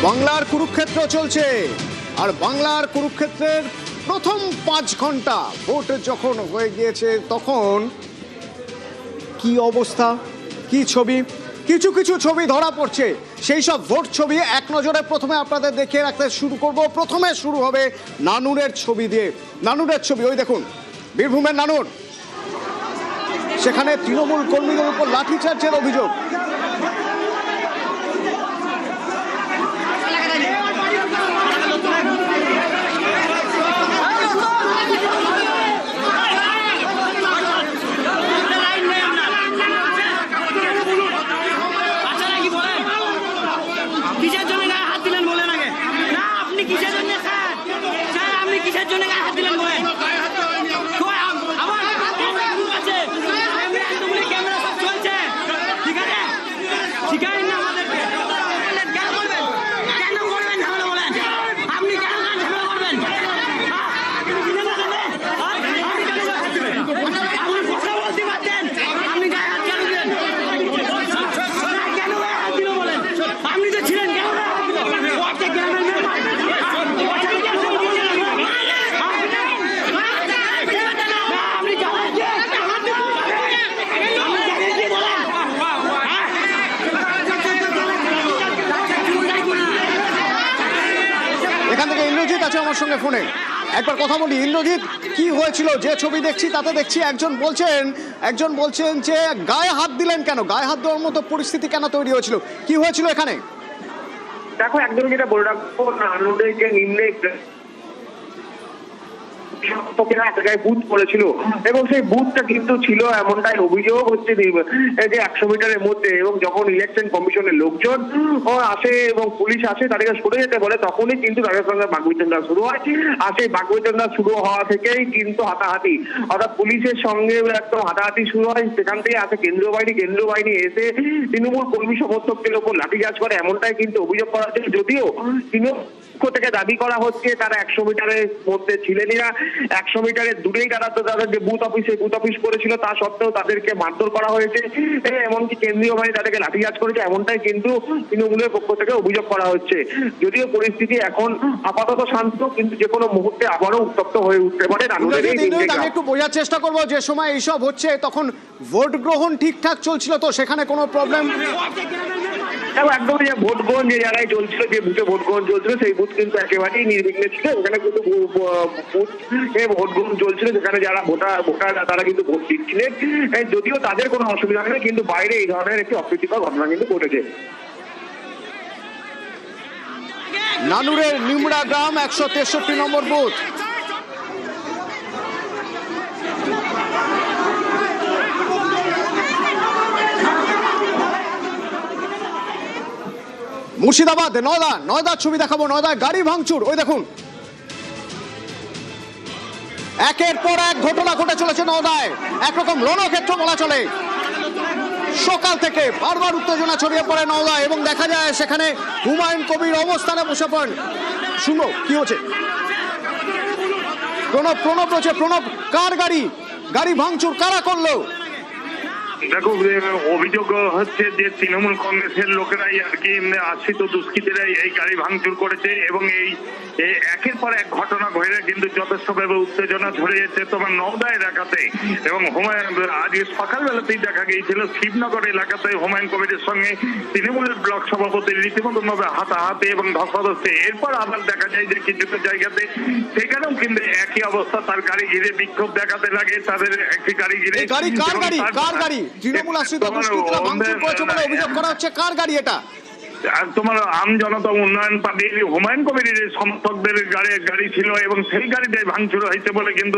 বাংলার কুরুক্ষেত্র চলছে আর বাংলার কুরুক্ষেত্রের প্রথম 5 ঘন্টা ভোট যখন হয়ে গিয়েছে তখন কি অবস্থা, কি ছবি, কিছু কিছু ছবি ধরা পড়ছে। সেই সব ভোট ছবি এক নজরে প্রথমে আপনাদের দেখিয়ে রাখতে শুরু করব। প্রথমে শুরু হবে নানুরের ছবি দিয়ে। নানুরের ছবি, ওই দেখুন বীরভূমের নানুর, সেখানে তৃণমূল কর্মীদের উপর লাঠিচার্জের অভিযোগ। এখান থেকে ইন্দ্রজিৎ আছে আমার সঙ্গে ফোনে, একবার কথা বলি। ইন্দ্রজিৎ, কি হয়েছিল? যে ছবি দেখছি তাতে দেখছি একজন বলছেন যে গায়ে হাত দিলেন কেন, গায়ে হাত দেওয়ার মতো পরিস্থিতি কেন তৈরি হয়েছিল, কি হয়েছিল এখানে? দেখো, একদম যেটা বলে রাখবো, নানুরে যে নিম্নে বুথ করেছিল এবং সেই বুথটা কিন্তু ছিল এমনটাই অভিযোগ হচ্ছে যে 100 মিটারের মধ্যে, এবং যখন ইলেকশন কমিশনের লোকজন আসে এবং পুলিশ আসে তাদেরকে সরে যেতে বলে, তখনই কিন্তু তাদের সঙ্গে বাকবিতণ্ডা শুরু হয়। আর সেই বাকবিতণ্ডা শুরু হওয়া থেকেই কিন্তু হাতাহাতি, অর্থাৎ পুলিশের সঙ্গে একদম হাতাহাতি শুরু হয়। সেখান থেকে আসে কেন্দ্রীয় বাহিনী এসে তৃণমূল কর্মী সমর্থকদের ওপর লাঠিচার্জ করে, এমনটাই কিন্তু অভিযোগ করা হচ্ছে। যদিও তৃণমূল থেকে দাবি করা হচ্ছে তারা 100 মিটারের মধ্যে ছিলেনই না, 100 মিটারের দূরেই তাদের যে বুথ অফিস করেছিল, তা সত্ত্বেও তাদেরকে মারধর করা হয়েছে, এমনকি কেন্দ্রীয় বাহিনী তাদেরকে লাঠিচার্জ করেছে, এমনটাই কিন্তু তৃণমূলের পক্ষ থেকে অভিযোগ করা হচ্ছে। যদিও পরিস্থিতি এখন আপাতত শান্ত, কিন্তু যে কোনো মুহূর্তে আবারও উত্তপ্ত হয়ে উঠতে পারে। আমি একটু বোঝার চেষ্টা করবো, যে সময় এইসব হচ্ছে তখন ভোট গ্রহণ ঠিকঠাক চলছিল তো, সেখানে কোনো প্রবলেম? একদম, যে ভোট গ্রহণ যে জায়গায় চলছিল, যে বুথে ভোট গ্রহণ চলছিল, সেই বুথ কিন্তু একেবারেই নির্বিঘ্নে ছিল। ওখানে কিন্তু ভোট গ্রহণ চলছিল, যেখানে যারা ভোটার তারা কিন্তু ভোট দিচ্ছিলেন, যদিও তাদের কোনো অসুবিধা নেই, কিন্তু বাইরে এই ধরনের একটি অপ্রীতিকর ঘটনা কিন্তু ঘটেছে। নানুরের নিমড়া গ্রাম 163 নম্বর বুথ। মুর্শিদাবাদ নয়দার ছবি দেখাবো। নয়দায় গাড়ি ভাঙচুর, ওই দেখুন একের পর এক ঘটনা ঘটে চলেছে নয়দায়। একরকম রণক্ষেত্র বলা চলে। সকাল থেকে বারবার উত্তেজনা ছড়িয়ে পড়ে নওদায়, এবং দেখা যায় সেখানে হুমায়ুন কবির অবস্থানে বসে পড়েন। শুনো কি হচ্ছে। প্রণব, কার গাড়ি ভাঙচুর কারা করলো? দেখো, অভিযোগ হচ্ছে যে তৃণমূল কংগ্রেসের লোকেরাই আর কি আশ্রিত দুষ্কৃতীরাই এই গাড়ি ভাঙচুর করেছে, এবং এই একের পর এক ঘটনা ঘটে কিন্তু যথেষ্টভাবে উত্তেজনা ছড়িয়েছে তোমার নওদা এলাকাতে। এবং আজকে সকালবেলাতেই দেখা গিয়েছিল শিবনগর এলাকাতে হুমায়ুন কবিরের সঙ্গে তৃণমূলের ব্লক সভাপতির রীতিমতো ভাবে হাতাহাতি এবং ধস্তাধস্তি। এরপর আবার দেখা যায় যে কিছু জায়গাতে সেখানেও কিন্তু একই অবস্থা, তার গাড়ি ঘিরে বিক্ষোভ দেখাতে লাগে। তাদের একটি গাড়ি ঘিরে তৃণমূল আশ্রিত দুষ্কৃতীরা ভাঙচুর করেছে বলে অভিযোগ করা হচ্ছে। কার গাড়ি এটা? তোমার আম জনতা উন্নয়ন পার্টির হুমায়ুন কবিরের সমর্থকদের গাড়ি ছিল, এবং সেই গাড়িটাই ভাঙচুর হয়েছে বলে কিন্তু